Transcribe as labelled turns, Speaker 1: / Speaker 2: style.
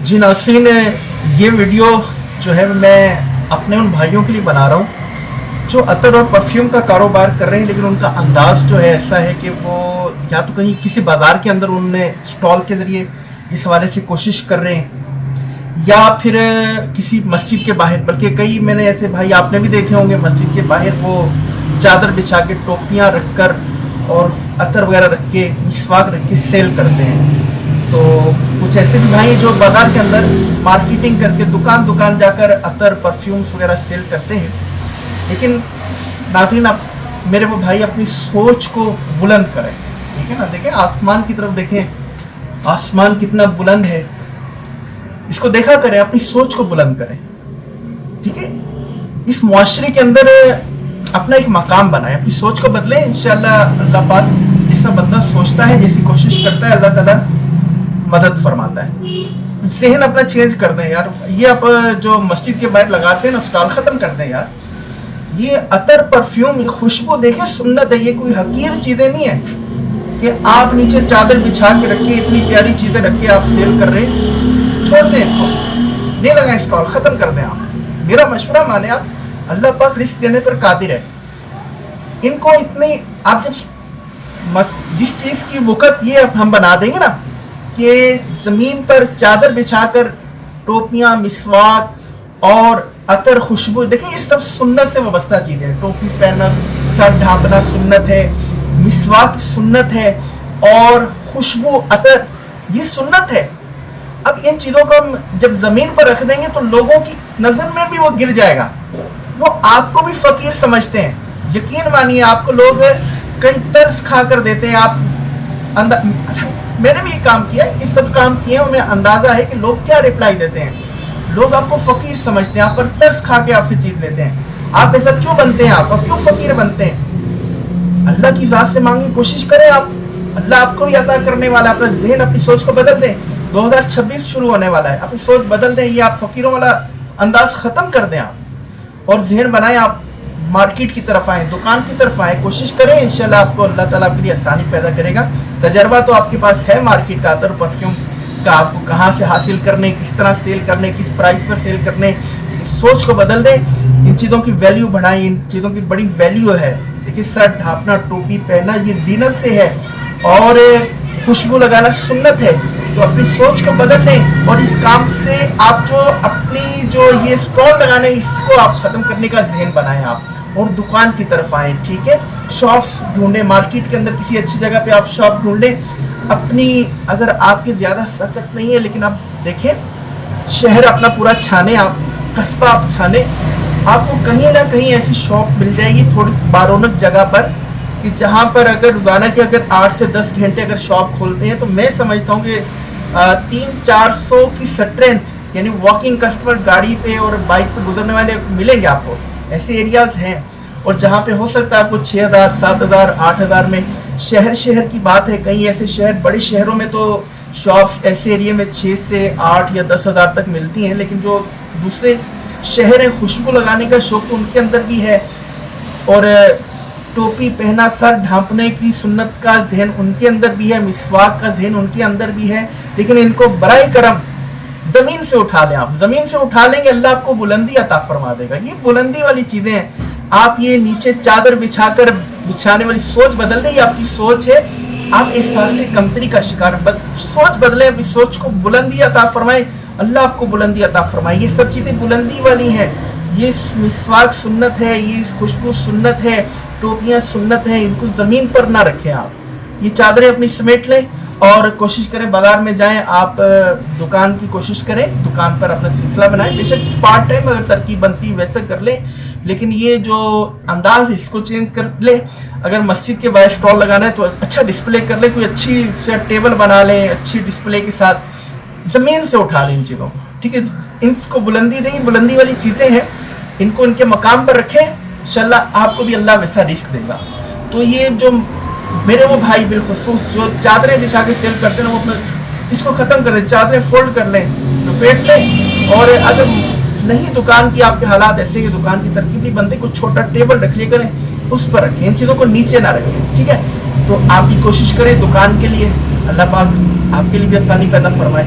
Speaker 1: जी नाज़रीन, ये वीडियो जो है मैं अपने उन भाइयों के लिए बना रहा हूँ जो अतर और परफ्यूम का कारोबार कर रहे हैं, लेकिन उनका अंदाज़ जो है ऐसा है कि वो या तो कहीं किसी बाज़ार के अंदर उन्होंने स्टॉल के ज़रिए इस हवाले से कोशिश कर रहे हैं, या फिर किसी मस्जिद के बाहर, बल्कि कई मैंने ऐसे भाई आपने भी देखे होंगे मस्जिद के बाहर वो चादर बिछा के टोपियाँ रख कर और अतर वगैरह रख के मिसवाक रख के सेल करते हैं। तो कुछ ऐसे भी भाई जो बाजार के अंदर मार्केटिंग करके दुकान दुकान जाकर अतर परफ्यूम्स वगैरह सेल करते हैं। लेकिन नाज़रीन, आप मेरे वो भाई अपनी सोच को बुलंद करें, ठीक है ना। देखें आसमान की तरफ, देखें आसमान कितना बुलंद है, इसको देखा करें, अपनी सोच को बुलंद करें, ठीक है। इस मुआशरे के अंदर अपना एक मकाम बनाए, अपनी सोच को बदलें। इंशाअल्लाह अल्लाह पाक जैसा बंदा सोचता है, जैसी कोशिश करता है, अल्लाह ताला मदद फरमाता है। जहन अपना चेंज कर दें यार। ये आप जो मस्जिद के बाहर लगाते हैं ना स्टॉल, खत्म कर दें यार। ये अतर परफ्यूम खुशबू देखें, सुन्नत है, ये कोई हकीर चीजें नहीं है कि आप नीचे चादर बिछा के रखिए, इतनी प्यारी चीजें रख के आप सेल कर रहे हैं। छोड़ दें इसको, नहीं लगाएं स्टॉल, खत्म कर दें आप। मेरा मशवरा माने आप, अल्लाह पाक रिस्क देने पर कादिर है। इनको इतनी आप जब जिस चीज की वक़्त ये हम बना देंगे ना कि जमीन पर चादर बिछाकर टोपियां, मिसवाक और अतर, खुशबू, देखिए ये सब सुन्नत से वाबस्ता चीजें हैं। टोपी पहनना, सर ढांपना सुन्नत है, मिसवाक सुन्नत है और खुशबू, अतर ये सुन्नत है। अब इन चीजों को हम जब जमीन पर रख देंगे तो लोगों की नजर में भी वो गिर जाएगा, वो आपको भी फकीर समझते हैं। यकीन मानिए, आपको लोग कई तर्स खा कर देते हैं। आप मैंने भी ये काम किया, ये सब काम किए, उन्हें अंदाजा है कि लोग क्या रिप्लाई देते हैं। लोग आपको फकीर समझते हैं, आप पर तर्स खा के आपसे जीत लेते हैं। आप ऐसा क्यों बनते हैं? आप क्यों फकीर बनते हैं? अल्लाह की जात से मांगने की कोशिश करें आप, अल्लाह आपको भी अता करने वाला है। अपना जहन, अपनी सोच को बदल दें। 2026 शुरू होने वाला है, अपनी सोच बदल दें। ये आप फकीरों वाला अंदाज खत्म कर दें आप, और जहन बनाएं, आप मार्केट की तरफ आए, दुकान की तरफ आए, कोशिश करें। इंशाल्लाह आपको अल्लाह ताला आपके लिए आसानी पैदा करेगा। तजर्बा तो आपके पास है मार्केट का, अतर परफ्यूम का, आपको कहाँ से हासिल करने, किस तरह सेल करने, किस प्राइस पर सेल करने। सोच को बदल दें, इन चीज़ों की वैल्यू बढ़ाएं, इन चीज़ों की बड़ी वैल्यू है। देखिए सर ढांपना, टोपी पहनना ये जीनत से है, और खुशबू लगाना सुन्नत है। तो अपनी सोच को बदल दें, और इस काम से आप जो अपनी जो ये स्टॉल लगाने, इसको आप खत्म करने का जहन बनाएं आप, और दुकान की तरफ आए, ठीक है। शॉप्स ढूंढें, मार्केट के अंदर किसी अच्छी जगह पे आप शॉप ढूंढ लें अपनी। अगर आपके ज़्यादा सख्त नहीं है, लेकिन आप देखें शहर अपना पूरा छाने, आप कस्बा आप छाने, आपको कहीं ना कहीं ऐसी शॉप मिल जाएगी थोड़ी बारौनक जगह पर, कि जहाँ पर अगर रोजाना के अगर 8 से 10 घंटे अगर शॉप खोलते हैं तो मैं समझता हूँ कि 300-400 की स्ट्रेंथ, यानी वॉकिंग कस्टमर गाड़ी पे और बाइक पे गुजरने वाले मिलेंगे आपको। ऐसे एरियाज हैं, और जहाँ पे हो सकता है आपको 6000, 7000, 8000 में। शहर की बात है, कहीं ऐसे शहर, बड़े शहरों में तो शॉप्स ऐसे एरिया में 6 से 8 या 10,000 तक मिलती हैं। लेकिन जो दूसरे शहर हैं, खुशबू लगाने का शौक तो उनके अंदर भी है, और टोपी पहना, सर ढांपने की सुन्नत का जहन उनके अंदर भी है, मिसवाक का जहन उनके अंदर भी है। लेकिन इनको बराए करम जमीन से उठा लें आप, जमीन से उठा लेंगे, अल्लाह आपको बुलंदी अता फरमा देगा। ये बुलंदी वाली चीजें हैं। आप ये नीचे चादर बिछाकर बिछाने वाली सोच बदल दें, ये आपकी सोच है। आप एहसास कमतरी का शिकार, सोच बदले, अपनी सोच को बुलंदी अता फरमाए, अल्लाह आपको बुलंदी अता फरमाए। ये सब चीजें बुलंदी वाली हैं। ये मिसवाक सुन्नत है, ये खुशबू सुन्नत है, टोपियां सुन्नत है। इनको जमीन पर ना रखें आप। ये चादरें अपनी समेट लें, और कोशिश करें बाजार में जाएं आप, दुकान की कोशिश करें, दुकान पर अपना सिलसिला बनाएं। बेशक पार्ट टाइम अगर तरकीब बनती वैसे कर लें, लेकिन ये जो अंदाज है इसको चेंज कर ले। अगर मस्जिद के बाहर स्टॉल लगाना है तो अच्छा डिस्प्ले कर ले, कोई अच्छी से टेबल बना लें, अच्छी डिस्प्ले के साथ जमीन से उठा लें इन चीज़ों को, ठीक है। इनको बुलंदी दें, बुलंदी वाली चीज़ें हैं, इनको इनके मकाम पर रखें, इंशाल्लाह आपको भी अल्लाह वैसा रिस्क देगा। तो ये जो मेरे वो भाई बिलखुसूस जो चादरें बिछा के सेल करते हैं, वो अपना इसको खत्म कर लें, चादरें फोल्ड कर लें, लपेट लें। और अगर नहीं दुकान की आपके हालात ऐसे कि दुकान की तरकीब नहीं बनती, कुछ छोटा टेबल रख लिया करें, उस पर रखें, इन चीज़ों को नीचे ना रखें, ठीक है। तो आप भी कोशिश करें दुकान के लिए, अल्लाह पाक आपके लिए भी आसानी पैदा फरमाए।